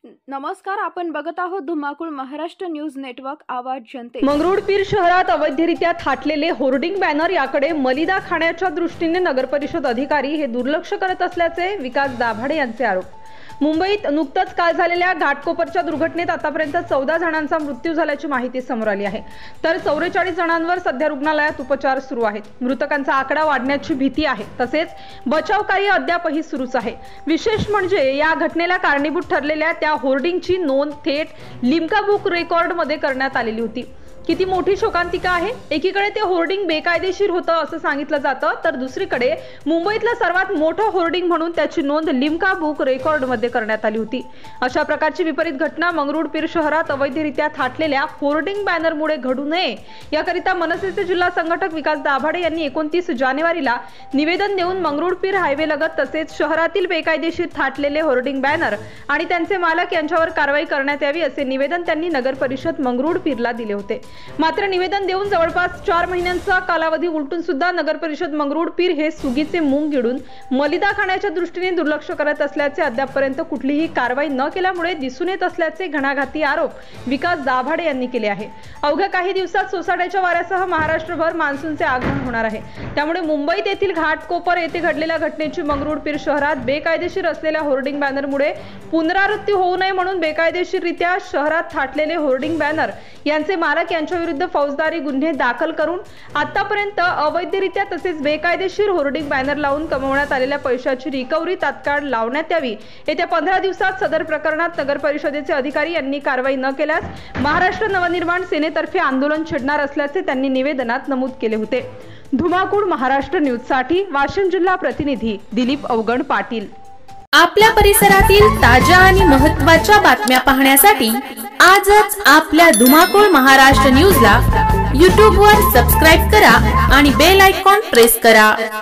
नमस्कार, आपण बघत आहोत धुमाकूळ महाराष्ट्र न्यूज नेटवर्क आवाज जनते। मंगरुळपीर शहरात अवैधरित्या थाटलेले होर्डिंग बॅनर याकडे मलिदा खाण्याच्या दृष्टीने नगरपरिषद अधिकारी हे दुर्लक्ष करत असल्याचे विकास दाभाडे यांचे आरोप। मुंबईत नुकताच काल झालेल्या घाटकोपरच्या दुर्घटनेत आतापर्यंत 14 जणांचा मृत्यू झाल्याची माहिती समोर आली आहे, तर 44 जणांवर सध्या रुग्णालयात उपचार सुरू आहेत। मृतकांचा आकडा वाढण्याची भीती आहे, तसेच बचाव कार्य अद्यापही सुरूच आहे। विशेष म्हणजे या घटनेला कारणीभूत ठरलेल्या त्या होर्डिंगची नोंद थेट लिम्का बुक रेकॉर्ड मध्ये करण्यात आलेली होती। किती मोठी शोकांतिका आहे। एकीकडे ते होर्डिंग बेकायदेशीर होतं असं सांगितलं जातं, तर दुसरीकडे मुंबईतलं सर्वात मोठं होर्डिंग म्हणून त्याची नोंद लिम्का बुक रेकॉर्ड मध्ये करण्यात आली होती। अशा प्रकारची विपरीत घटना मंगरुळपीर शहरात अवैधरित्या थाटलेल्या होर्डिंग बॅनरमुळे घडू नये याकरिता मनसेचे जिल्हा संघटक विकास दाभाडे यांनी 29 जानेवारीला निवेदन देऊन मंगरुळपीर हायवे लगत तसेच शहरातील बेकायदेशीर थाटलेले होर्डिंग बॅनर आणि त्यांचे मालक यांच्यावर कारवाई करण्यात यावी असे निवेदन त्यांनी नगर परिषद मंगरुळपीरला दिले होते। मात्र निवेदन देऊन जवळपास 4 महिन्यांचा कालावधी उलटून सुद्धा नगर परिषद मंगरुळपीर हे सुगीचे मूग गिळून मलिदा खाण्याच्या दृष्टीने दुर्लक्ष करत असल्याचे अद्यापपर्यंत कुठलीही कारवाई न केल्यामुळे दिसून येत असल्याचे घणाघाती आरोप विकास दाभाडे यांनी केले आहे। अवघ्या काही दिवसात सोसाट्याच्या वाऱ्यासह महाराष्ट्रभर मान्सूनचे आगमन होणार आहे, त्यामुळे मुंबईत येथील घाटकोपर येथे घडलेल्या घटनेची मंगरुळपीर शहरात बेकायदेशीर असलेल्या होर्डिंग बॅनरमुळे पुनरावृत्ती होऊ नये म्हणून बेकायदेशीररित्या शहरात थाटलेले होर्डिंग बॅनर यांचे मालक यांच्या विरुद्ध फौजदारी गुन्हे दाखल करून आतापर्यंत अवैधरित्या तसेच बेकायदेशीर होर्डिंग बॅनर लावून कमवण्यात आलेल्या पैशाची रिकव्हरी तात्काळ लावण्यात यावी। येत्या 15 दिवसात सदर प्रकरणात नगर परिषदेचे अधिकारी यांनी कारवाई न केल्यास महाराष्ट्र नवनिर्माण सेनेतर्फे आंदोलन छेडणार असल्याचे त्यांनी निवेदनात नमूद केले होते। धुमाकूळ महाराष्ट्र न्यूज साठी वाशिम जिल्हा प्रतिनिधी दिलीप अवगण पाटील। आपल्या परिसरातील ताज्या आणि महत्त्वाच्या बातम्या पाहण्यासाठी आजच आपल्या धुमाकूळ महाराष्ट्र न्यूजला YouTube वर सबस्क्राइब करा आणि बेल आयकॉन प्रेस करा।